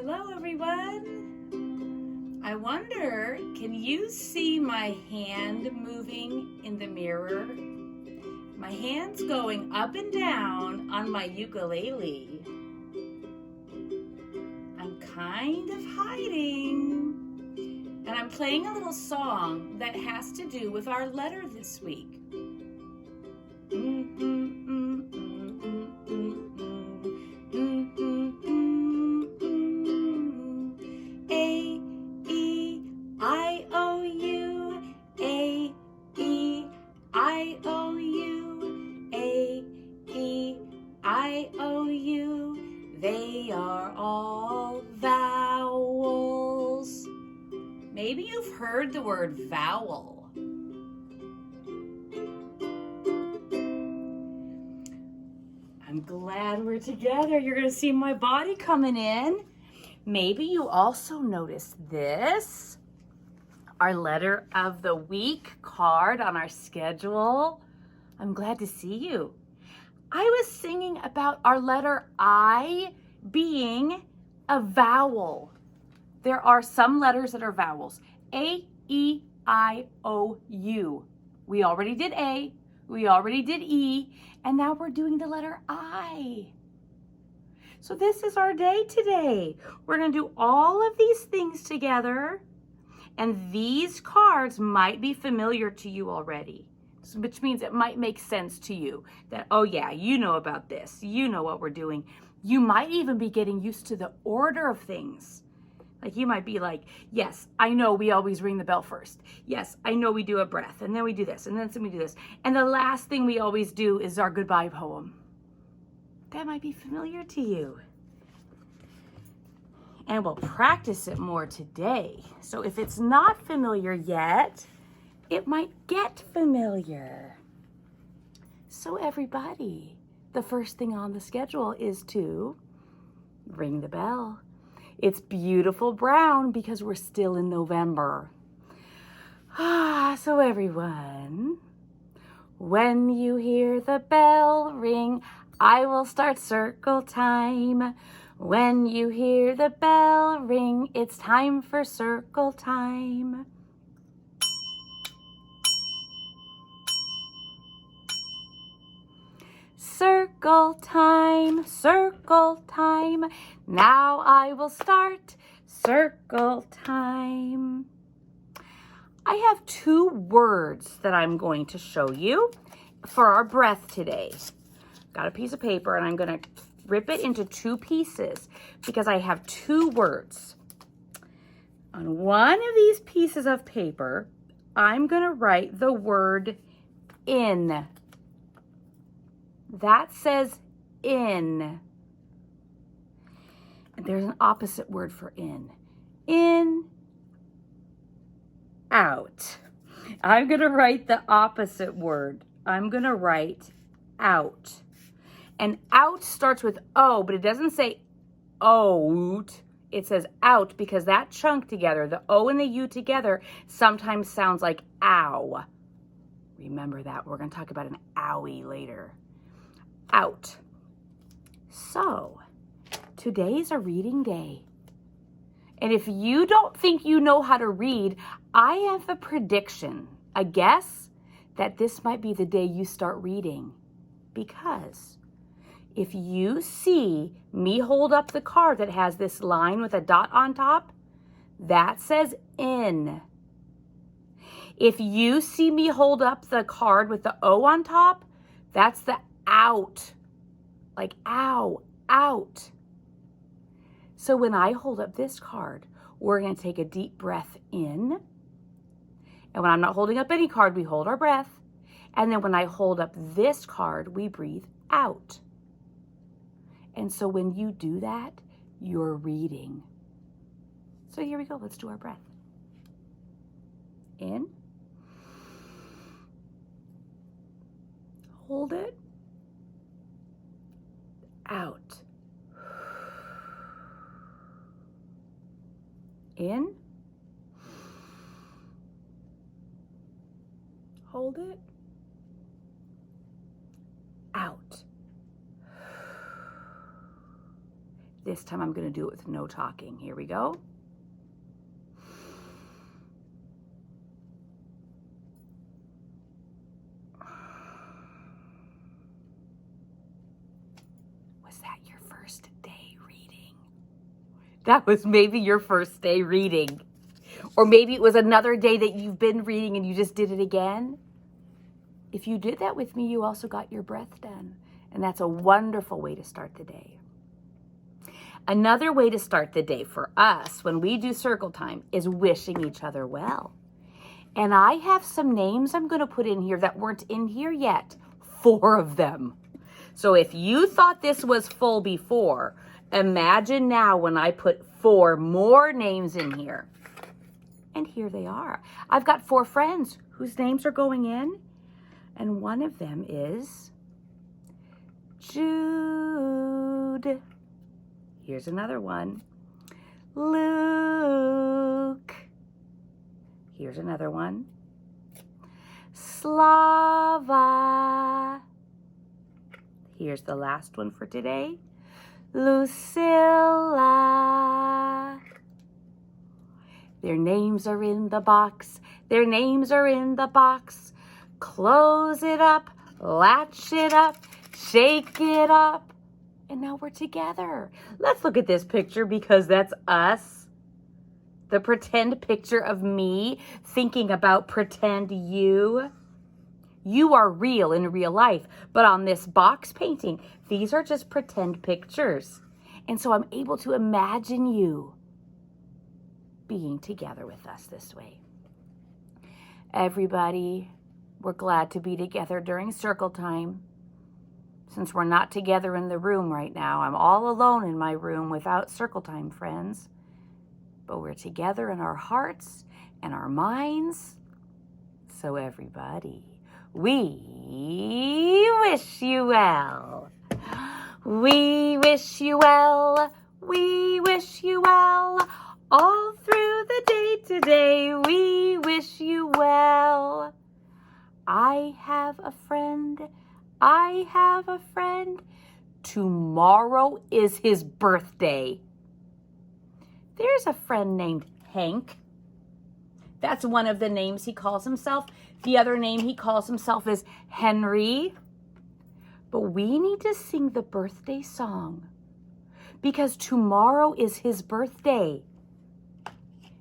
Hello everyone. I wonder, can you see my hand moving in the mirror? My hand's going up and down on my ukulele. I'm kind of hiding. And I'm playing a little song that has to do with our letter this week. A-E-I-O-U, A-E-I-O-U, A-E-I-O-U. They are all vowels. Maybe you've heard the word vowel. I'm glad we're together. You're going to see my body coming in. Maybe you also noticed this, our letter of the week card on our schedule. I'm glad to see you. I was singing about our letter I being a vowel. There are some letters that are vowels. A, E, I, O, U. We already did A, we already did E, and now we're doing the letter I. So this is our day today. We're going to do all of these things together, and these cards might be familiar to you already, which means it might make sense to you that, oh yeah, you know about this. You know what we're doing. You might even be getting used to the order of things. Like you might be like, yes, I know we always ring the bell first. Yes, I know we do a breath, and then we do this, and then we do this. And the last thing we always do is our goodbye poem. That might be familiar to you. And we'll practice it more today. So if it's not familiar yet, it might get familiar. So everybody, the first thing on the schedule is to ring the bell. It's beautiful brown because we're still in November. So everyone, when you hear the bell ring, I will start circle time. When you hear the bell ring, it's time for circle time. Circle time, circle time. Now I will start circle time. I have two words that I'm going to show you for our breath today. Got a piece of paper and I'm going to rip it into two pieces because I have two words. On one of these pieces of paper, I'm going to write the word in. That says in. And there's an opposite word for in. In, out. I'm going to write the opposite word. I'm going to write out. And out starts with O, but it doesn't say out. It says out because that chunk together, the O and the U together, sometimes sounds like ow. Remember that. We're going to talk about an owie later. Out. So, today's a reading day. And if you don't think you know how to read, I have a prediction, a guess, that this might be the day you start reading. Because if you see me hold up the card that has this line with a dot on top, that says in. If you see me hold up the card with the O on top, that's the out. Like ow, out. So when I hold up this card, we're going to take a deep breath in. And when I'm not holding up any card, we hold our breath. And then when I hold up this card, we breathe out. And so when you do that, you're reading. So here we go. Let's do our breath. In. Hold it. Out. In. Hold it. Out. This This time I'm going to do it with no talking. Here we go. Was that your first day reading? That was maybe your first day reading. Or maybe it was another day that you've been reading and you just did it again. If you did that with me, you also got your breath done. And that's a wonderful way to start the day. Another way to start the day for us when we do circle time is wishing each other well. And I have some names I'm going to put in here that weren't in here yet. 4 of them. So if you thought this was full before, imagine now when I put 4 more names in here. And here they are. I've got 4 friends whose names are going in. And one of them is Jude. Here's another one. Luke. Here's another one. Slava. Here's the last one for today. Lyusilla. Their names are in the box. Their names are in the box. Close it up. Latch it up. Shake it up. And now we're together. Let's look at this picture because that's us. The pretend picture of me thinking about pretend you. You are real in real life. But on this box painting, these are just pretend pictures. And so I'm able to imagine you being together with us this way. Everybody, we're glad to be together during circle time. Since we're not together in the room right now, I'm all alone in my room without circle time friends. But we're together in our hearts and our minds. So everybody, we wish you well. We wish you well. We wish you well. All through the day today, we wish you well. I have a friend. I have a friend. Tomorrow is his birthday. There's a friend named Hank. That's one of the names he calls himself. The other name he calls himself is Henry. But we need to sing the birthday song because tomorrow is his birthday.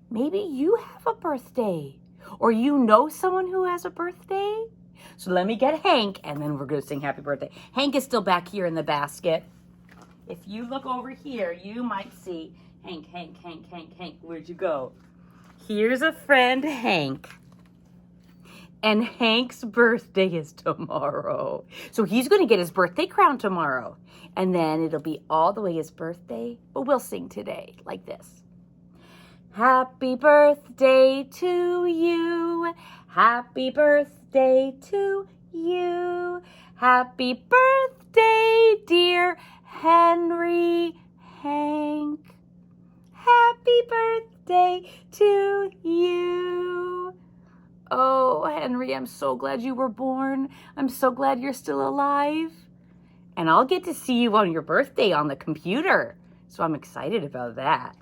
Maybe you have a birthday or you know someone who has a birthday. So let me get Hank and then we're going to sing happy birthday. Hank is still back here in the basket. If you look over here, you might see Hank. Where'd you go? Here's a friend, Hank. And Hank's birthday is tomorrow. So he's going to get his birthday crown tomorrow. And then it'll be all the way his birthday. But we'll sing today like this. Happy birthday to you. Happy birthday to you. Happy birthday, dear Henry Hank. Happy birthday to you. Oh, Henry, I'm so glad you were born. I'm so glad you're still alive. And I'll get to see you on your birthday on the computer. So I'm excited about that.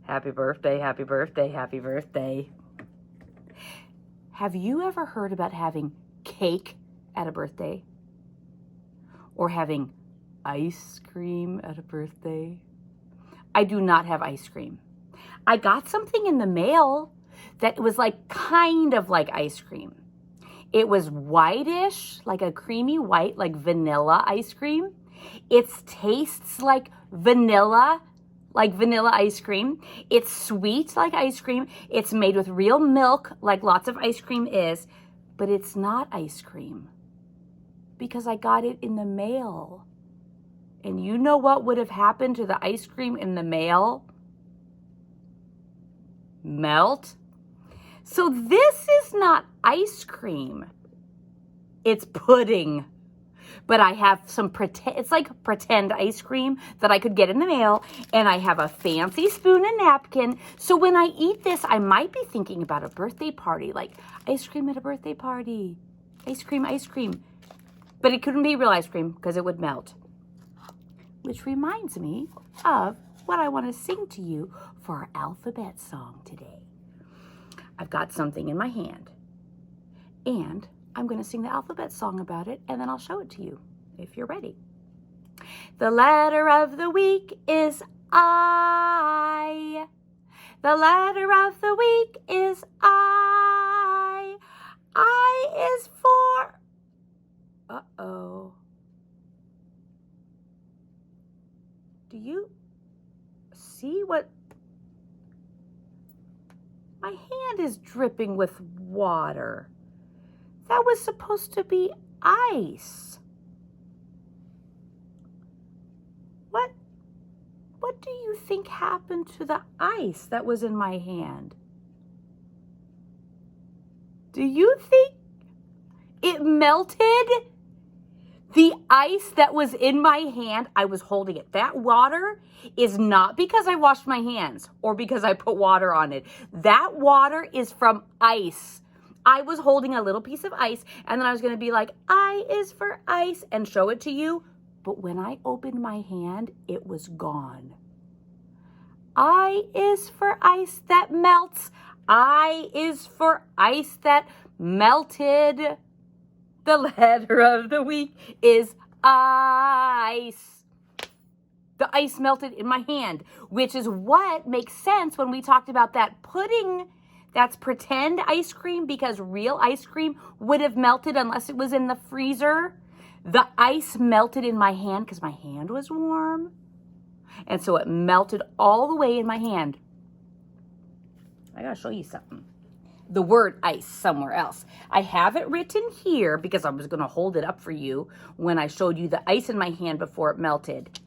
Happy birthday, happy birthday, happy birthday. Have you ever heard about having cake at a birthday? Or having ice cream at a birthday? I do not have ice cream. I got something in the mail that was like kind of like ice cream. It was whitish, like a creamy white, like vanilla ice cream. It tastes like vanilla ice cream. It's sweet like ice cream. It's made with real milk like lots of ice cream is, but it's not ice cream because I got it in the mail. And you know what would have happened to the ice cream in the mail? Melt. So this is not ice cream. It's pudding. But I have some pretend, it's like pretend ice cream that I could get in the mail. And I have a fancy spoon and napkin. So when I eat this, I might be thinking about a birthday party, like ice cream at a birthday party. Ice cream, ice cream. But it couldn't be real ice cream because it would melt. which reminds me of what I want to sing to you for our alphabet song today. I've got something in my hand, and I'm going to sing the alphabet song about it, and then I'll show it to you if you're ready. The letter of the week is I. The letter of the week is I. I is for... Uh-oh. Do you see what... My hand is dripping with water. That was supposed to be ice. What do you think happened to the ice that was in my hand? Do you think it melted? The ice that was in my hand, I was holding it. That water is not because I washed my hands or because I put water on it. That water is from ice. I was holding a little piece of ice, and then I was going to be like, I is for ice, and show it to you. But when I opened my hand, it was gone. I is for ice that melts. I is for ice that melted. The letter of the week is ice. The ice melted in my hand, which is what makes sense when we talked about that pudding. That's pretend ice cream, because real ice cream would have melted unless it was in the freezer. The ice melted in my hand because my hand was warm. And so it melted all the way in my hand. I gotta show you something. The word ice somewhere else. I have it written here because I was gonna hold it up for you when I showed you the ice in my hand before it melted.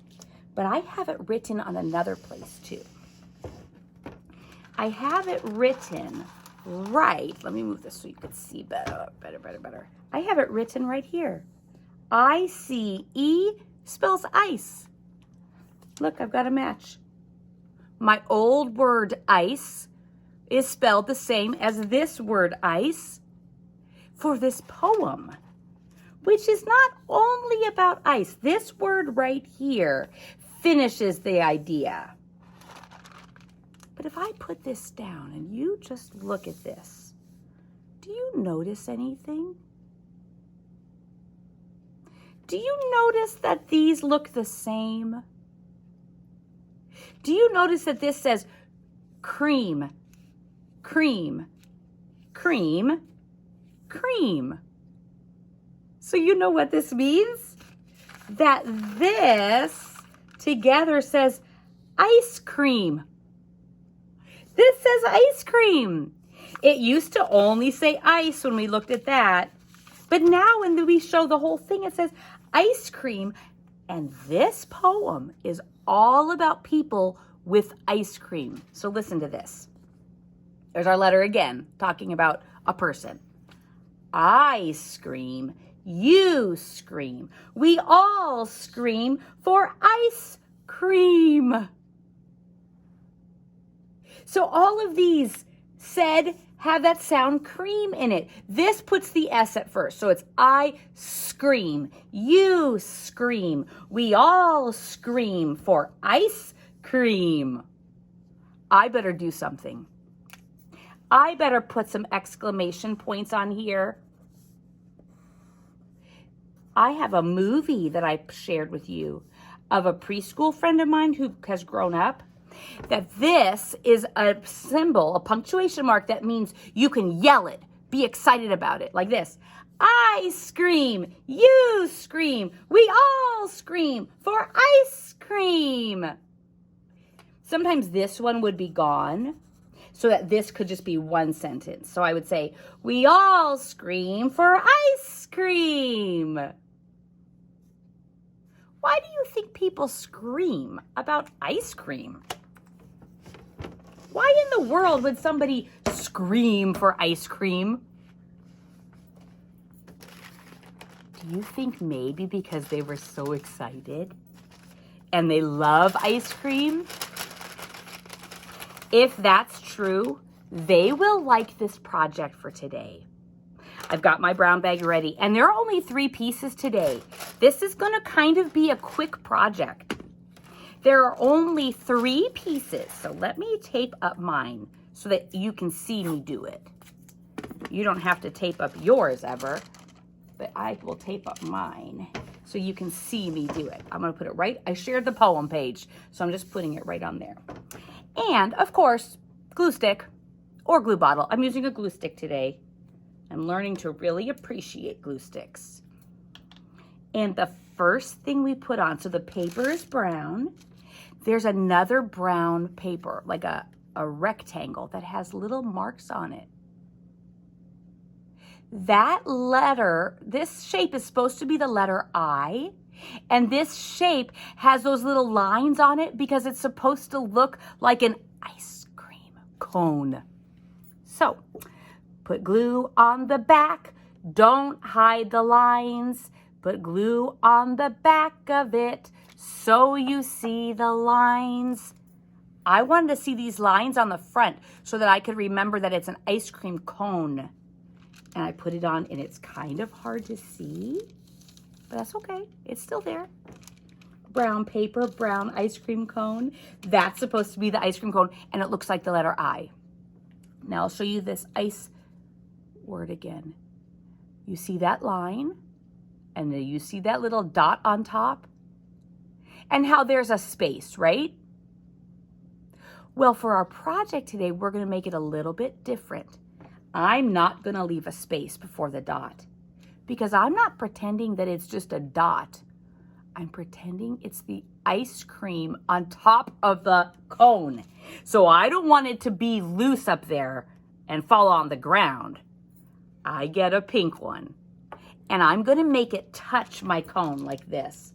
But I have it written on another place too. I have it written right. Let me move this so you can see better. I have it written right here. I-C-E spells ice. Look, I've got a match. My old word ice is spelled the same as this word ice for this poem, which is not only about ice. This word right here finishes the idea. But if I put this down and you just look at this, do you notice anything? Do you notice that these look the same? Do you notice that this says cream, cream, cream, cream? So you know what this means? That this together says ice cream. This says ice cream. It used to only say ice when we looked at that. But now when we show the whole thing, it says ice cream. And this poem is all about people with ice cream. So listen to this. There's our letter again, talking about a person. I scream, you scream, we all scream for ice cream. So all of these said have that sound cream in it. This puts the S at first. So it's I scream, you scream, we all scream for ice cream. I better do something. I better put some exclamation points on here. I have a movie that I shared with you of a preschool friend of mine who has grown up. That this is a symbol, a punctuation mark that means you can yell it, be excited about it, like this. I scream, you scream, we all scream for ice cream. Sometimes this one would be gone so that this could just be one sentence. So I would say, we all scream for ice cream. Why do you think people scream about ice cream? Why in the world would somebody scream for ice cream? Do you think maybe because they were so excited and they love ice cream? If that's true, they will like this project for today. I've got my brown bag ready, and there are only 3 pieces today. This is going to kind of be a quick project. There are only 3 pieces, so let me tape up mine so that you can see me do it. You don't have to tape up yours ever, but I will tape up mine so you can see me do it. I'm gonna put it right, I shared the poem page, so I'm just putting it right on there. And of course, glue stick or glue bottle. I'm using a glue stick today. I'm learning to really appreciate glue sticks. And the first thing we put on, so the paper is brown. There's another brown paper, like a rectangle that has little marks on it. That letter, this shape is supposed to be the letter I, and this shape has those little lines on it because it's supposed to look like an ice cream cone. So, put glue on the back, don't hide the lines. Put glue on the back of it so you see the lines. I wanted to see these lines on the front so that I could remember that it's an ice cream cone. And I put it on, and it's kind of hard to see, but that's okay. It's still there. Brown paper, brown ice cream cone. That's supposed to be the ice cream cone, and it looks like the letter I. Now I'll show you this ice word again. You see that line? And then you see that little dot on top? And how there's a space, right? Well, for our project today, we're going to make it a little bit different. I'm not going to leave a space before the dot because I'm not pretending that it's just a dot. I'm pretending it's the ice cream on top of the cone. So I don't want it to be loose up there and fall on the ground. I get a pink one. And I'm going to make it touch my cone like this.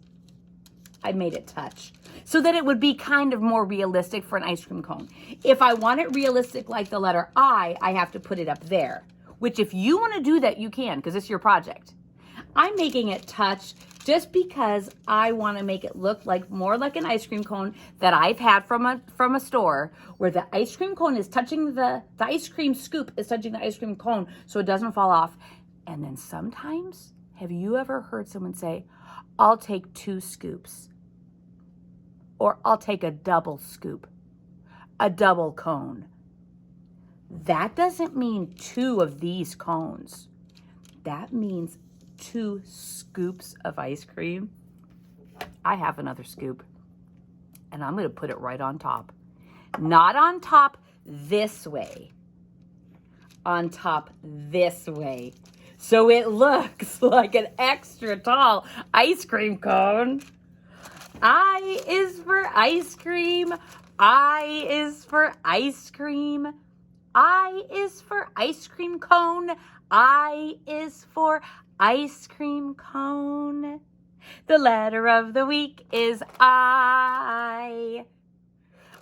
I made it touch so that it would be kind of more realistic for an ice cream cone. If I want it realistic like the letter I have to put it up there, which if you want to do that, you can because it's your project. I'm making it touch just because I want to make it look like more like an ice cream cone that I've had from a store where the ice cream cone is touching the ice cream scoop is touching the ice cream cone so it doesn't fall off. And then sometimes, have you ever heard someone say, I'll take 2 scoops? Or I'll take a double scoop, a double cone. That doesn't mean 2 of these cones. That means 2 scoops of ice cream. I have another scoop, and I'm going to put it right on top. Not on top this way, on top this way. So it looks like an extra tall ice cream cone. I is for ice cream. I is for ice cream. I is for ice cream cone. I is for ice cream cone. The letter of the week is I.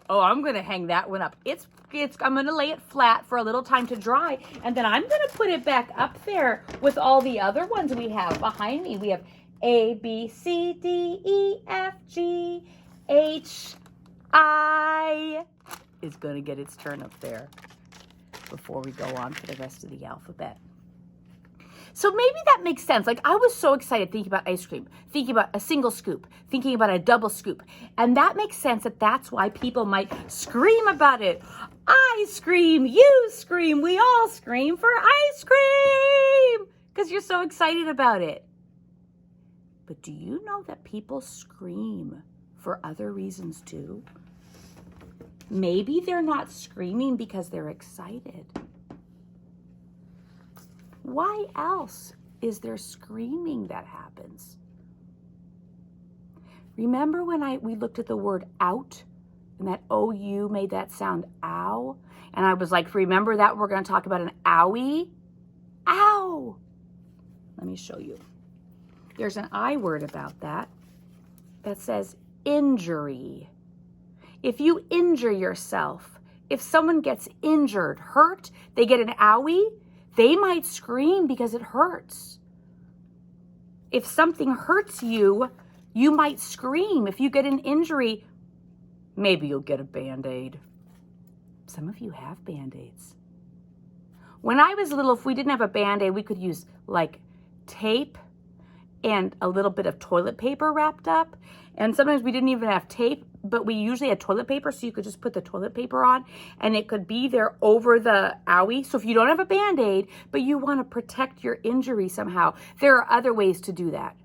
Oh, I'm going to hang that one up. I'm going to lay it flat for a little time to dry, and then I'm going to put it back up there with all the other ones we have behind me. We have A, B, C, D, E, F, G, H, I is going to get its turn up there before we go on to the rest of the alphabet. So maybe that makes sense. Like I was so excited thinking about ice cream, thinking about a single scoop, thinking about a double scoop. And that makes sense that's why people might scream about it. I scream, you scream, we all scream for ice cream because you're so excited about it. But do you know that people scream for other reasons too? Maybe they're not screaming because they're excited. Why else is there screaming that happens? Remember when we looked at the word out and that OU made that sound ow? And I was like, remember that? We're going to talk about an owie? Ow! Let me show you. There's an I word about that says injury. If you injure yourself, if someone gets injured, hurt, they get an owie, they might scream because it hurts. If something hurts you, you might scream. If you get an injury, maybe you'll get a Band-Aid. Some of you have Band-Aids. When I was little, if we didn't have a Band-Aid, we could use like tape and a little bit of toilet paper wrapped up. And sometimes we didn't even have tape, but we usually had toilet paper, so you could just put the toilet paper on and it could be there over the owie. So if you don't have a Band-Aid, but you want to protect your injury somehow, there are other ways to do that.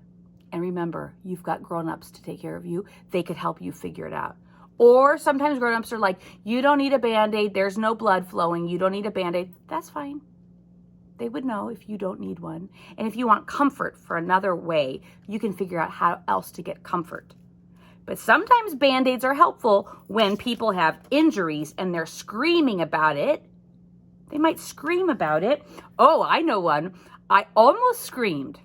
And remember, you've got grown-ups to take care of you. They could help you figure it out. Or sometimes grown-ups are like, you don't need a Band-Aid. There's no blood flowing. You don't need a Band-Aid. That's fine. They would know if you don't need one. And if you want comfort for another way, you can figure out how else to get comfort. But sometimes Band-Aids are helpful when people have injuries and they're screaming about it. They might scream about it. Oh, I know one. I almost screamed,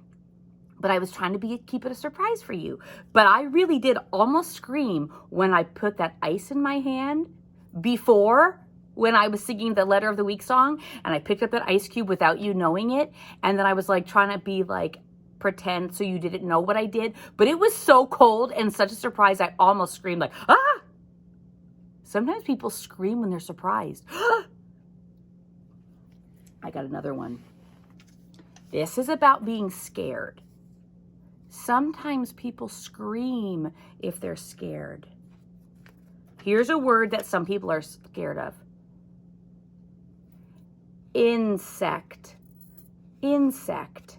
but I was trying to keep it a surprise for you. But I really did almost scream when I put that ice in my hand before, when I was singing the Letter of the Week song, and I picked up that ice cube without you knowing it. And then I was like trying to be like, pretend so you didn't know what I did. But it was so cold and such a surprise, I almost screamed like, ah! Sometimes people scream when they're surprised. I got another one. This is about being scared. Sometimes people scream if they're scared. Here's a word that some people are scared of. Insect. Insect.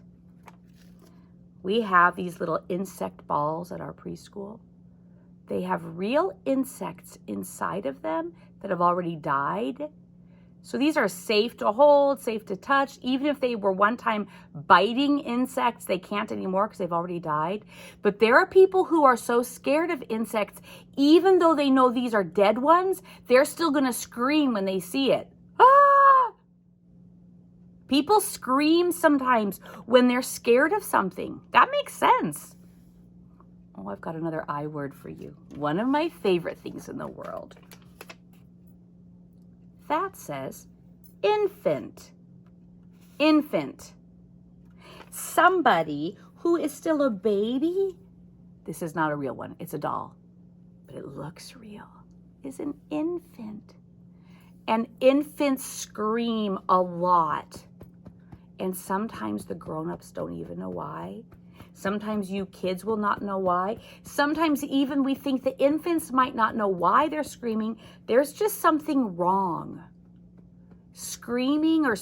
We have these little insect balls at our preschool. They have real insects inside of them that have already died. So these are safe to hold, safe to touch. Even if they were one time biting insects, they can't anymore because they've already died. But there are people who are so scared of insects, even though they know these are dead ones, they're still going to scream when they see it. Ah! People scream sometimes when they're scared of something. That makes sense. Oh, I've got another I word for you. One of my favorite things in the world. That says infant. Infant. Somebody who is still a baby. This is not a real one. It's a doll. But it looks real. Is an infant. And infants scream a lot. And sometimes the grown-ups don't even know why. Sometimes you kids will not know why. Sometimes even we think the infants might not know why they're screaming. There's just something wrong. Screaming or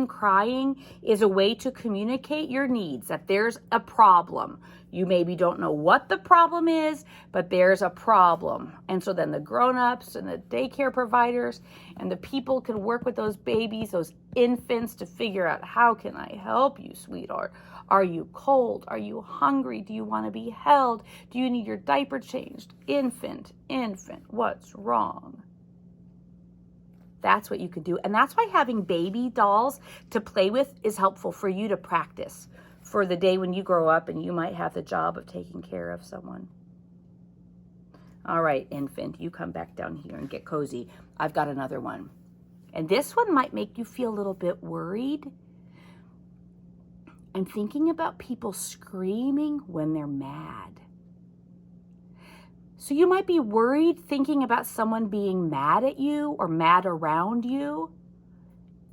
crying is a way to communicate your needs, that there's a problem. You maybe don't know what the problem is, but there's a problem. And so then the grown-ups and the daycare providers and the people can work with those babies, those infants, to figure out, how can I help you, sweetheart? Are you cold? Are you hungry? Do you want to be held? Do you need your diaper changed? Infant, what's wrong? That's what you could do. And that's why having baby dolls to play with is helpful for you to practice for the day when you grow up and you might have the job of taking care of someone. All right, infant, you come back down here and get cozy. I've got another one. And this one might make you feel a little bit worried. I'm thinking about people screaming when they're mad. So you might be worried thinking about someone being mad at you or mad around you.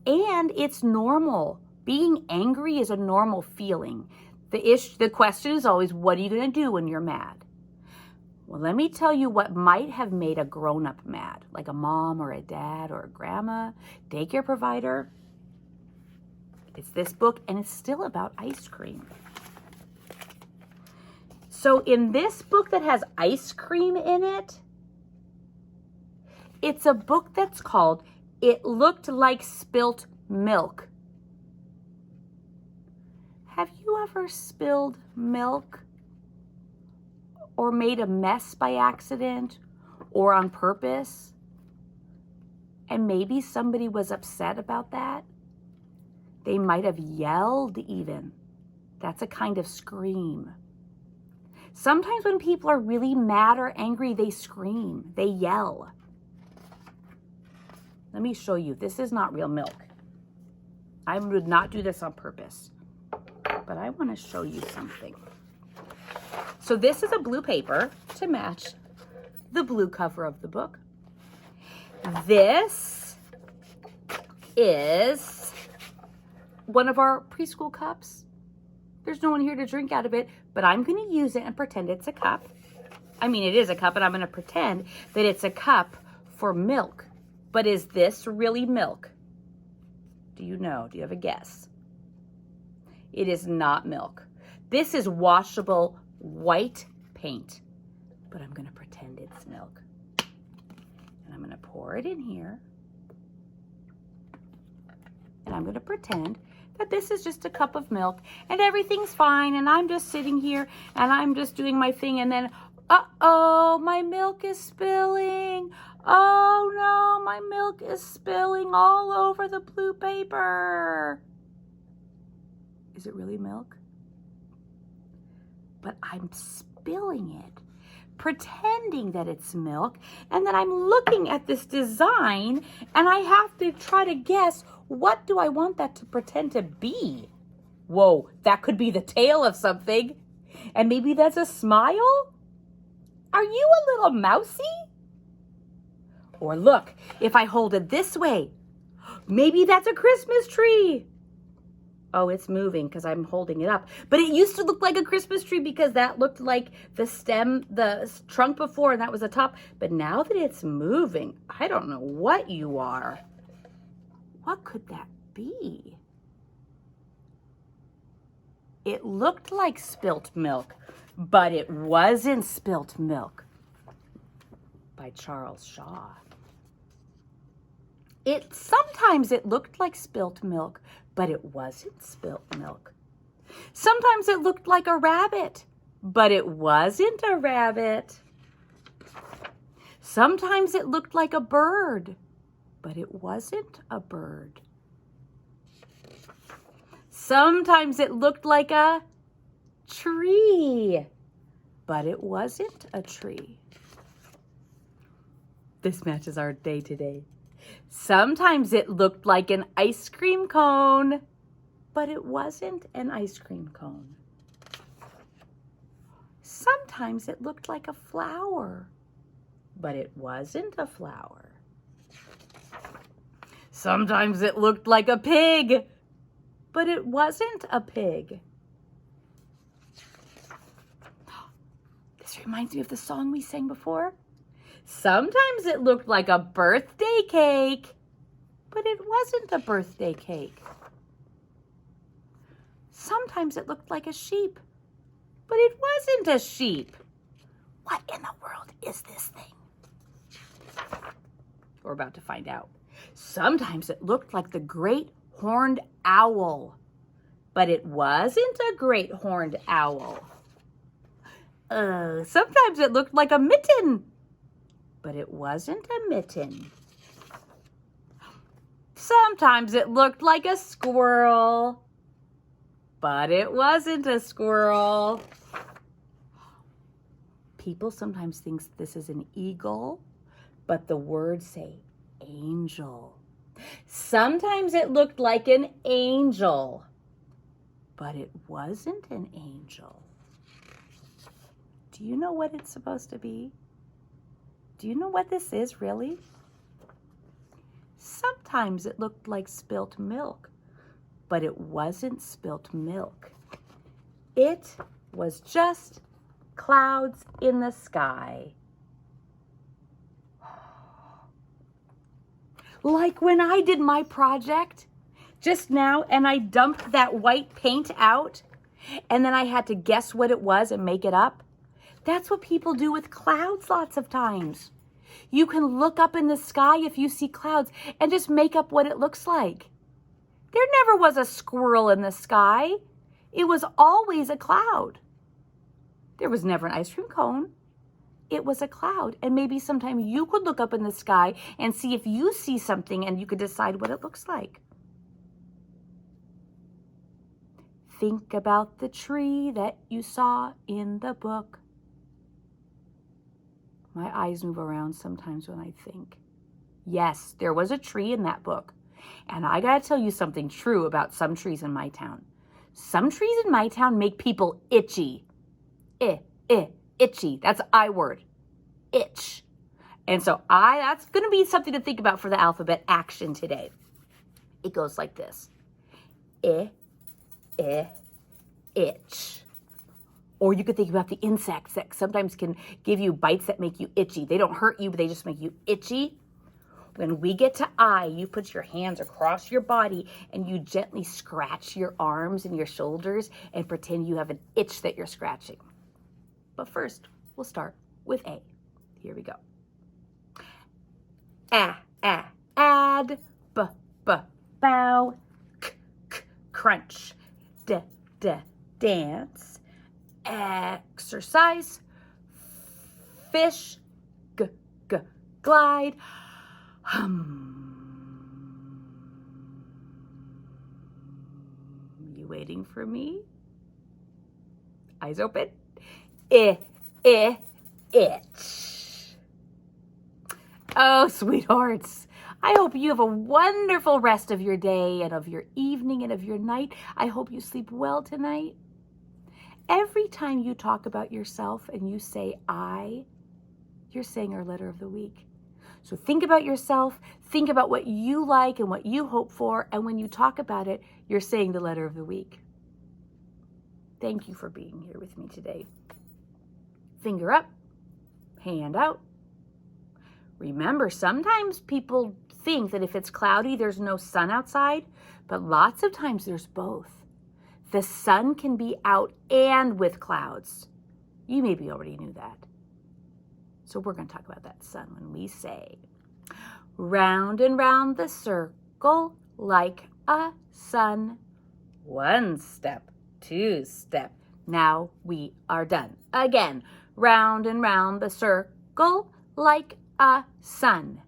And it's normal. Being angry is a normal feeling. The question is always, what are you going to do when you're mad? Well, let me tell you what might have made a grown-up mad, like a mom or a dad or a grandma, daycare provider. It's this book, and it's still about ice cream. So in this book that has ice cream in it, it's a book that's called It Looked Like Spilt Milk. Have you ever spilled milk or made a mess by accident or on purpose? And maybe somebody was upset about that. They might have yelled even. That's a kind of scream. Sometimes when people are really mad or angry, they scream, they yell. Let me show you. This is not real milk. I would not do this on purpose, but I want to show you something. So this is a blue paper to match the blue cover of the book. This is one of our preschool cups. There's no one here to drink out of it, but I'm going to use it and pretend it's a cup. I mean, it is a cup, and I'm going to pretend that it's a cup for milk. But is this really milk? Do you know? Do you have a guess? It is not milk. This is washable white paint, but I'm going to pretend it's milk. And I'm going to pour it in here. And I'm going to pretend that this is just a cup of milk and everything's fine. And I'm just sitting here and I'm just doing my thing. And then, uh-oh, my milk is spilling. Oh no, my milk is spilling all over the blue paper. Is it really milk? But I'm spilling it, pretending that it's milk, and then I'm looking at this design, and I have to try to guess, what do I want that to pretend to be? Whoa, that could be the tail of something. And maybe that's a smile? Are you a little mousy? Or look, if I hold it this way, maybe that's a Christmas tree. Oh, it's moving because I'm holding it up. But it used to look like a Christmas tree because that looked like the stem, the trunk before, and that was the top. But now that it's moving, I don't know what you are. What could that be? It looked like spilt milk, but it wasn't spilt milk. By Charles Shaw. Sometimes it looked like spilt milk, but it wasn't spilt milk. Sometimes it looked like a rabbit, but it wasn't a rabbit. Sometimes it looked like a bird, but it wasn't a bird. Sometimes it looked like a tree, but it wasn't a tree. This matches our day today. Sometimes it looked like an ice cream cone, but it wasn't an ice cream cone. Sometimes it looked like a flower, but it wasn't a flower. Sometimes it looked like a pig, but it wasn't a pig. This reminds me of the song we sang before. Sometimes it looked like a birthday cake, but it wasn't a birthday cake. Sometimes it looked like a sheep, but it wasn't a sheep. What in the world is this thing? We're about to find out. Sometimes it looked like the great horned owl, but it wasn't a great horned owl. Sometimes it looked like a mitten, but it wasn't a mitten. Sometimes it looked like a squirrel, but it wasn't a squirrel. People sometimes think this is an eagle, but the words say angel. Sometimes it looked like an angel, but it wasn't an angel. Do you know what it's supposed to be? Do you know what this is, really? Sometimes it looked like spilt milk, but it wasn't spilt milk. It was just clouds in the sky. Like when I did my project just now and I dumped that white paint out and then I had to guess what it was and make it up. That's what people do with clouds lots of times. You can look up in the sky if you see clouds and just make up what it looks like. There never was a squirrel in the sky. It was always a cloud. There was never an ice cream cone. It was a cloud. And maybe sometime you could look up in the sky and see if you see something and you could decide what it looks like. Think about the tree that you saw in the book. My eyes move around sometimes when I think. Yes, there was a tree in that book. And I gotta tell you something true about some trees in my town. Some trees in my town make people itchy. Itchy. That's an I word. Itch. And so that's gonna be something to think about for the alphabet action today. It goes like this. itch. Or you could think about the insects that sometimes can give you bites that make you itchy. They don't hurt you, but they just make you itchy. When we get to I, you put your hands across your body and you gently scratch your arms and your shoulders and pretend you have an itch that you're scratching. But first, we'll start with A. Here we go. Add, bow, crunch, dance, exercise, fish, glide, You waiting for me? Eyes open. Itch. Oh, sweethearts. I hope you have a wonderful rest of your day and of your evening and of your night. I hope you sleep well tonight. Every time you talk about yourself and you say I, you're saying our letter of the week. So think about yourself, think about what you like and what you hope for, and when you talk about it, you're saying the letter of the week. Thank you for being here with me today. Finger up, hand out. Remember, sometimes people think that if it's cloudy, there's no sun outside, but lots of times there's both. The sun can be out and with clouds. You maybe already knew that. So we're going to talk about that sun when we say, round and round the circle like a sun. 1 step, 2 step. Now we are done. Again, round and round the circle like a sun.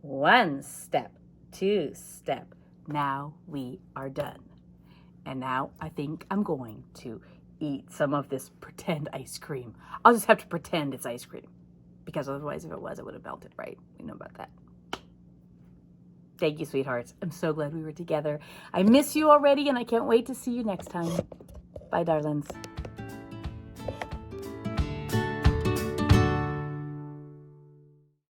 1 step, 2 step. Now we are done. And now I think I'm going to eat some of this pretend ice cream. I'll just have to pretend it's ice cream. Because otherwise, if it was, it would have melted, right? We know about that. Thank you, sweethearts. I'm so glad we were together. I miss you already, and I can't wait to see you next time. Bye, darlings.